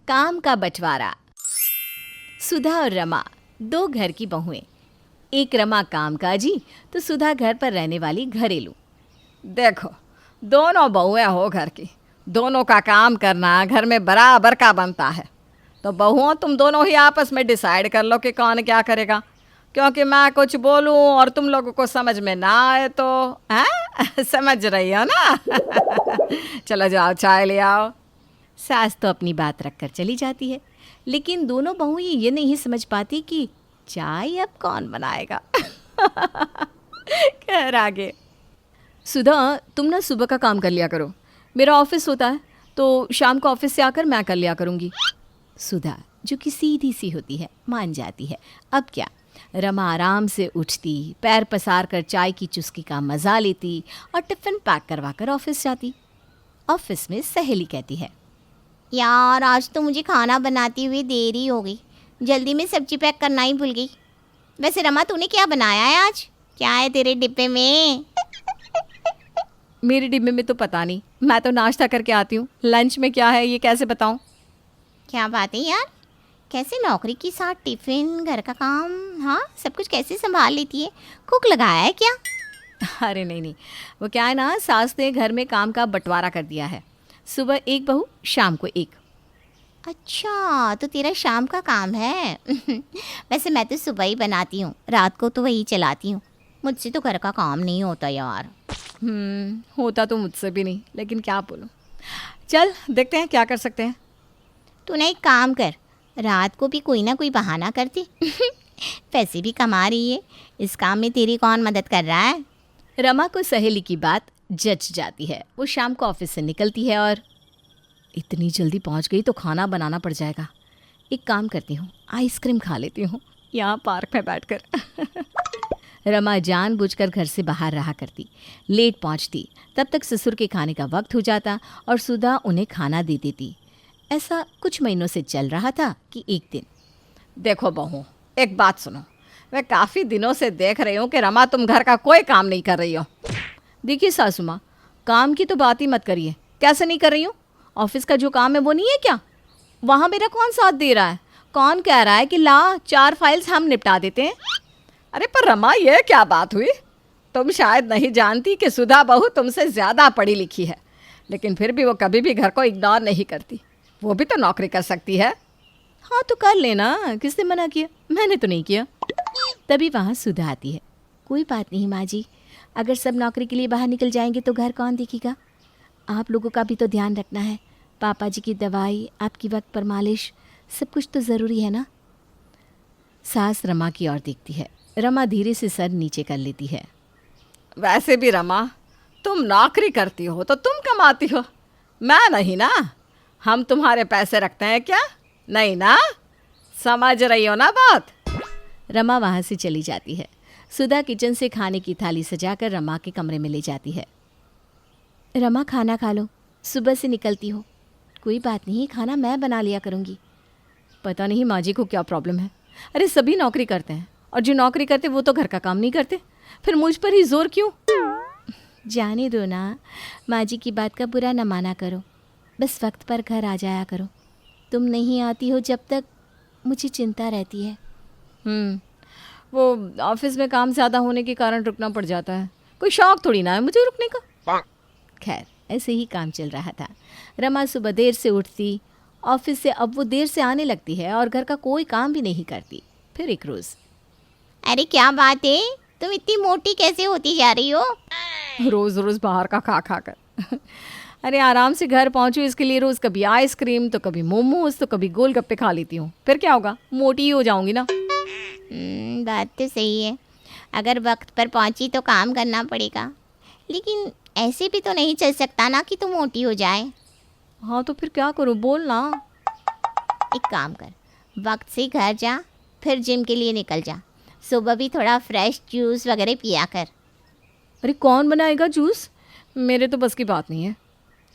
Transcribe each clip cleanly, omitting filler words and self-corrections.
काम का बंटवारा। सुधा और रमा दो घर की बहुएं। एक रमा कामकाजी तो सुधा घर पर रहने वाली घरेलू। देखो, दोनों बहुएं हो घर की, दोनों का काम करना घर में बराबर का बनता है। तो बहुओं, तुम दोनों ही आपस में डिसाइड कर लो कि कौन क्या करेगा, क्योंकि मैं कुछ बोलूं और तुम लोगों को समझ में ना आए तो हैं समझ रही हो ना। चलो जाओ, चाय ले आओ। सास तो अपनी बात रखकर चली जाती है, लेकिन दोनों बहुएं ये नहीं समझ पाती कि चाय अब कौन बनाएगा। खैर आगे। सुधा, तुम ना सुबह का काम कर लिया करो, मेरा ऑफिस होता है तो शाम को ऑफिस से आकर मैं कर लिया करूँगी। सुधा जो कि सीधी सी होती है मान जाती है। अब क्या, रमा आराम से उठती, पैर पसार कर चाय की चुस्की का मज़ा लेती और टिफ़िन पैक करवा कर ऑफिस जाती। ऑफिस में सहेली कहती है, यार आज तो मुझे खाना बनाती हुई देरी हो गई, जल्दी में सब्जी पैक करना ही भूल गई। वैसे रमा, तूने क्या बनाया है आज? क्या है तेरे डिब्बे में? मेरे डिब्बे में तो पता नहीं, मैं तो नाश्ता करके आती हूँ। लंच में क्या है ये कैसे बताऊँ? क्या बात है यार, कैसे नौकरी के साथ टिफ़िन, घर का काम, हाँ सब कुछ कैसे संभाल लेती है? कुक लगाया है क्या? अरे नहीं, वो क्या है ना, सास ने घर में काम का बंटवारा कर दिया है। सुबह एक बहू, शाम को एक। अच्छा, तो तेरा शाम का काम है। वैसे मैं तो सुबह ही बनाती हूँ, रात को तो वही चलाती हूँ। मुझसे तो घर का काम नहीं होता यार। होता तो मुझसे भी नहीं, लेकिन क्या बोलूँ। चल देखते हैं क्या कर सकते हैं। तू ना एक काम कर, रात को भी कोई ना कोई बहाना करती। पैसे भी कमा रही है, इस काम में तेरी कौन मदद कर रहा है? रमा को सहेली की बात जच जाती है। वो शाम को ऑफिस से निकलती है और इतनी जल्दी पहुंच गई तो खाना बनाना पड़ जाएगा। एक काम करती हूँ, आइसक्रीम खा लेती हूँ यहाँ पार्क में बैठकर। रमा जानबूझकर घर से बाहर रहा करती, लेट पहुंचती। तब तक ससुर के खाने का वक्त हो जाता और सुधा उन्हें खाना दे देती। ऐसा कुछ महीनों से चल रहा था कि एक दिन, देखो बहू, एक बात सुनो, मैं काफ़ी दिनों से देख रही हूँ कि रमा तुम घर का कोई काम नहीं कर रही हो। देखिए सासू माँ, काम की तो बात ही मत करिए। कैसे नहीं कर रही हूँ? ऑफिस का जो काम है वो नहीं है क्या? वहाँ मेरा कौन साथ दे रहा है? कौन कह रहा है कि ला 4 फाइल्स हम निपटा देते हैं? अरे पर रमा, ये क्या बात हुई? तुम शायद नहीं जानती कि सुधा बहू तुमसे ज़्यादा पढ़ी लिखी है, लेकिन फिर भी वो कभी भी घर को इग्नोर नहीं करती। वो भी तो नौकरी कर सकती है। हाँ तो कर लेना, किसने मना किया? मैंने तो नहीं किया। तभी वहाँ सुधा आती है। कोई बात नहीं माँ जी, अगर सब नौकरी के लिए बाहर निकल जाएंगे तो घर कौन देखेगा? आप लोगों का भी तो ध्यान रखना है। पापा जी की दवाई, आपकी वक्त पर मालिश, सब कुछ तो ज़रूरी है ना। सास रमा की ओर देखती है। रमा धीरे से सर नीचे कर लेती है। वैसे भी रमा, तुम नौकरी करती हो तो तुम कमाती हो, मैं नहीं ना। हम तुम्हारे पैसे रखते हैं क्या? नहीं ना, समझ रही हो ना बात? रमा वहाँ से चली जाती है। सुधा किचन से खाने की थाली सजाकर रमा के कमरे में ले जाती है। रमा खाना खा लो, सुबह से निकलती हो। कोई बात नहीं, खाना मैं बना लिया करूँगी। पता नहीं माँ जी को क्या प्रॉब्लम है। अरे सभी नौकरी करते हैं और जो नौकरी करते वो तो घर का काम नहीं करते, फिर मुझ पर ही जोर क्यों? जाने दो ना, माँ जी की बात का बुरा न माना करो। बस वक्त पर घर आ जाया करो। तुम नहीं आती हो जब तक मुझे चिंता रहती है। वो ऑफिस में काम ज़्यादा होने के कारण रुकना पड़ जाता है। कोई शौक थोड़ी ना है मुझे रुकने का। खैर ऐसे ही काम चल रहा था। रमा सुबह देर से उठती, ऑफिस से अब वो देर से आने लगती है और घर का कोई काम भी नहीं करती। फिर एक रोज़, अरे क्या बात है, तुम इतनी मोटी कैसे होती जा रही हो? रोज़ रोज़ बाहर का खा खा कर। अरे आराम से घर पहुंचूं इसके लिए रोज़ कभी आइसक्रीम तो कभी मोमोज तो कभी गोलगप्पे खा लेती हूँ। फिर क्या होगा, मोटी ही हो जाऊंगी ना। बात तो सही है, अगर वक्त पर पहुंची तो काम करना पड़ेगा, लेकिन ऐसे भी तो नहीं चल सकता ना कि तुम मोटी हो जाए। हाँ तो फिर क्या करूँ, बोल ना। एक काम कर, वक्त से घर जा, फिर जिम के लिए निकल जा। सुबह भी थोड़ा फ्रेश जूस वगैरह पिया कर। अरे कौन बनाएगा जूस? मेरे तो बस की बात नहीं है।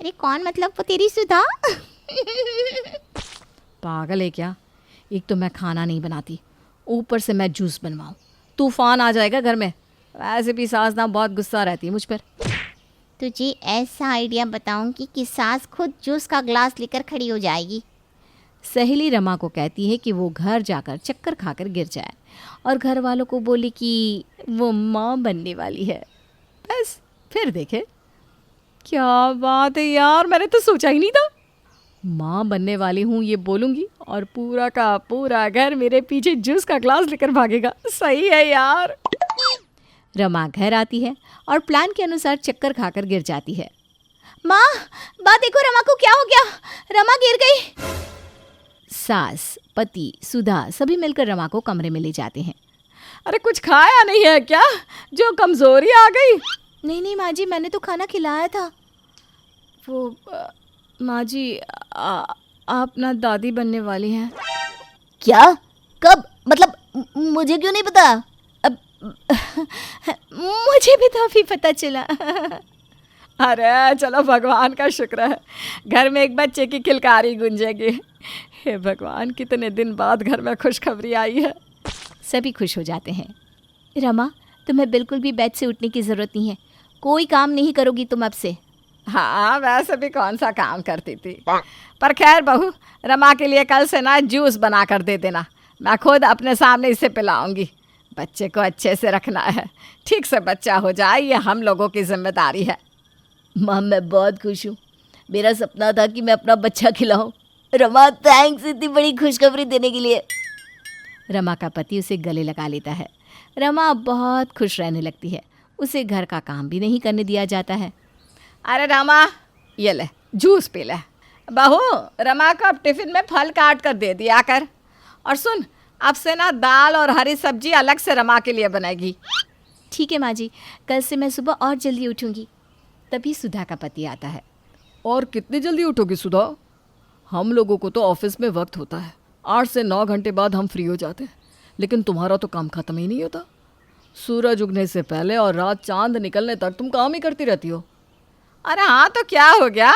अरे कौन, मतलब वो तेरी सुधा? पागल है क्या? एक तो मैं खाना नहीं बनाती, ऊपर से मैं जूस बनवाऊँ, तूफान आ जाएगा घर में। वैसे भी सास ना बहुत गुस्सा रहती है मुझ पर। तुझे ऐसा आइडिया बताऊं कि सास खुद जूस का ग्लास लेकर खड़ी हो जाएगी। सहेली रमा को कहती है कि वो घर जाकर चक्कर खाकर गिर जाए और घर वालों को बोले कि वो माँ बनने वाली है। बस फिर देखे। क्या बात है यार, मैंने तो सोचा ही नहीं था। माँ बनने वाली हूँ ये बोलूँगी और पूरा का पूरा घर मेरे पीछे जूस का ग्लास लेकर भागेगा। सही है यार। रमा घर आती है और प्लान के अनुसार चक्कर खाकर गिर जाती है। माँ, देखो रमा को क्या हो गया, रमा गिर गई। सास, पति, सुधा सभी मिलकर रमा को कमरे में ले जाते हैं। अरे कुछ खाया नहीं है क्या, जो कमजोरी आ गई? नहीं माँ जी, मैंने तो खाना खिलाया था। वो माँ जी, आप ना दादी बनने वाली हैं। क्या? कब? मतलब मुझे क्यों नहीं पता? अब मुझे भी तो अभी पता चला। अरे चलो, भगवान का शुक्र है, घर में एक बच्चे की किलकारी गूंजेगी। हे भगवान, कितने दिन बाद घर में खुशखबरी आई है। सभी खुश हो जाते हैं। रमा, तुम्हें बिल्कुल भी बेड से उठने की ज़रूरत नहीं है। कोई काम नहीं करोगी तुम अब से। हाँ, वैसे भी कौन सा काम करती थी। पर खैर बहू, रमा के लिए कल से ना जूस बना कर दे देना। मैं खुद अपने सामने इसे पिलाऊंगी। बच्चे को अच्छे से रखना है, ठीक से बच्चा हो जाए, ये हम लोगों की जिम्मेदारी है। माँ, मैं बहुत खुश हूँ। मेरा सपना था कि मैं अपना बच्चा खिलाऊं। रमा, थैंक्स इतनी बड़ी खुशखबरी देने के लिए। रमा का पति उसे गले लगा लेता है। रमा बहुत खुश रहने लगती है। उसे घर का काम भी नहीं करने दिया जाता है। अरे रमा, ये ले जूस पी ले। बहू, रमा को अब टिफिन में फल काट कर दे दिया कर। और सुन, अब से ना दाल और हरी सब्जी अलग से रमा के लिए बनेगी। ठीक है माँ जी, कल से मैं सुबह और जल्दी उठूंगी। तभी सुधा का पति आता है। और कितनी जल्दी उठोगी सुधा? हम लोगों को तो ऑफिस में वक्त होता है, 8 से 9 घंटे बाद हम फ्री हो जाते हैं, लेकिन तुम्हारा तो काम खत्म ही नहीं होता। सूरज उगने से पहले और रात चांद निकलने तक तुम काम ही करती रहती हो। अरे हाँ, तो क्या हो गया?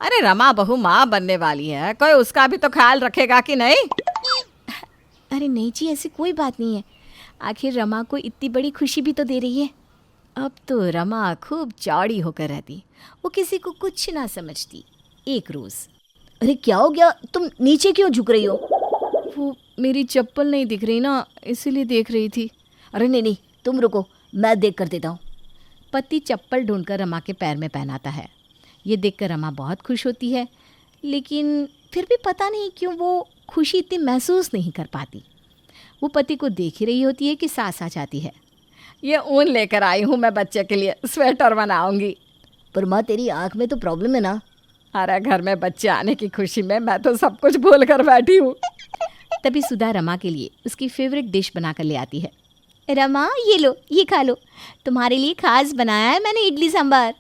अरे रमा बहू माँ बनने वाली है, कोई उसका भी तो ख्याल रखेगा कि नहीं? अरे नहीं जी, ऐसी कोई बात नहीं है। आखिर रमा को इतनी बड़ी खुशी भी तो दे रही है। अब तो रमा खूब चौड़ी होकर रहती, वो किसी को कुछ ना समझती। एक रोज़, अरे क्या हो गया, तुम नीचे क्यों झुक रही हो? वो मेरी चप्पल नहीं दिख रही ना, इसीलिए देख रही थी। अरे नहीं, तुम रुको, मैं देख कर देता हूँ। पति चप्पल ढूंढकर रमा के पैर में पहनाता है। ये देखकर रमा बहुत खुश होती है, लेकिन फिर भी पता नहीं क्यों वो खुशी इतनी महसूस नहीं कर पाती। वो पति को देख ही रही होती है कि सास आ जाती है। ये ऊन लेकर आई हूँ मैं बच्चे के लिए, स्वेटर बनाऊंगी। पर माँ, तेरी आँख में तो प्रॉब्लम है ना? अरे घर में बच्चे आने की खुशी में मैं तो सब कुछ भूल कर बैठी हूँ। तभी सुधा रमा के लिए उसकी फेवरेट डिश बना कर ले आती है। रमा, ये लो, ये खा लो, तुम्हारे लिए खास बनाया है मैंने इडली सांभर।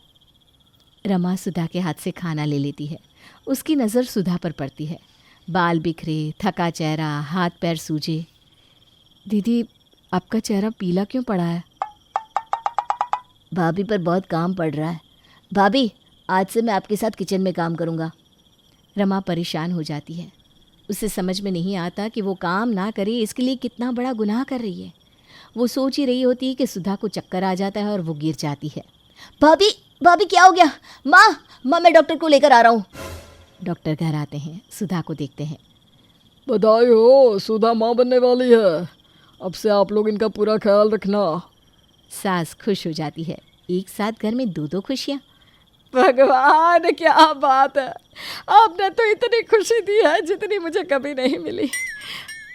रमा सुधा के हाथ से खाना ले लेती है। उसकी नज़र सुधा पर पड़ती है। बाल बिखरे, थका चेहरा, हाथ पैर सूजे। दीदी, आपका चेहरा पीला क्यों पड़ा है? भाभी पर बहुत काम पड़ रहा है। भाभी, आज से मैं आपके साथ किचन में काम करूँगा। रमा परेशान हो जाती है। उसे समझ में नहीं आता कि वो काम ना करे इसके लिए कितना बड़ा गुनाह कर रही है। वो सोच ही रही होती है कि सुधा को चक्कर आ जाता है और वो गिर जाती है। भाभी, भाभी क्या हो गया? माँ, मैं डॉक्टर को लेकर आ रहा हूँ। डॉक्टर घर आते हैं, सुधा को देखते हैं। बधाई हो, सुधा माँ बनने वाली है। अब से आप लोग इनका पूरा ख्याल रखना। सास खुश हो जाती है। एक साथ घर में 2-2 खुशियाँ। भगवान, क्या बात है, आपने तो इतनी खुशी दी है जितनी मुझे कभी नहीं मिली।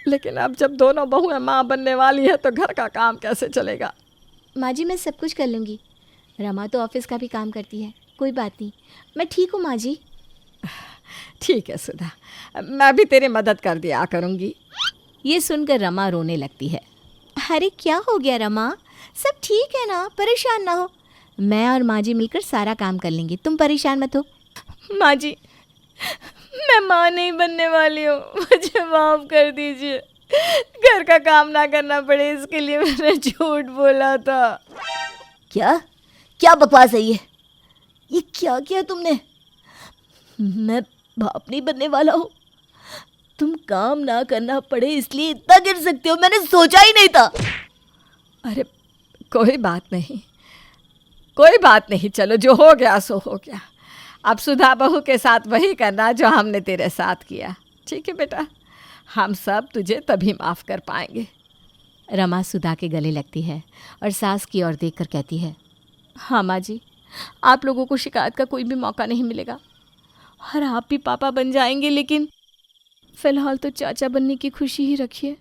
लेकिन अब जब दोनों बहुएं माँ बनने वाली है तो घर का काम कैसे चलेगा? माँ जी, मैं सब कुछ कर लूँगी। रमा तो ऑफिस का भी काम करती है, कोई बात नहीं, मैं ठीक हूँ माँ जी। ठीक है सुधा, मैं भी तेरी मदद कर दिया करूँगी। ये सुनकर रमा रोने लगती है। अरे क्या हो गया रमा? सब ठीक है ना? परेशान ना हो। मैं और माँ जी मिलकर सारा काम कर लेंगे, तुम परेशान मत हो। माँ जी, मैं माँ नहीं बनने वाली हूँ, मुझे माफ़ कर दीजिए। घर का काम ना करना पड़े इसके लिए मैंने झूठ बोला था। क्या बकवास है ये क्या किया तुमने? मैं बाप नहीं बनने वाला हूँ। तुम काम ना करना पड़े इसलिए इतना गिर सकते हो, मैंने सोचा ही नहीं था। अरे कोई बात नहीं, कोई बात नहीं, चलो जो हो गया सो हो गया। अब सुधा बहू के साथ वही करना जो हमने तेरे साथ किया। ठीक है बेटा, हम सब तुझे तभी माफ़ कर पाएंगे। रमा सुधा के गले लगती है और सास की ओर देखकर कहती है, हाँ माँ जी, आप लोगों को शिकायत का कोई भी मौका नहीं मिलेगा और आप भी पापा बन जाएंगे, लेकिन फ़िलहाल तो चाचा बनने की खुशी ही रखिए।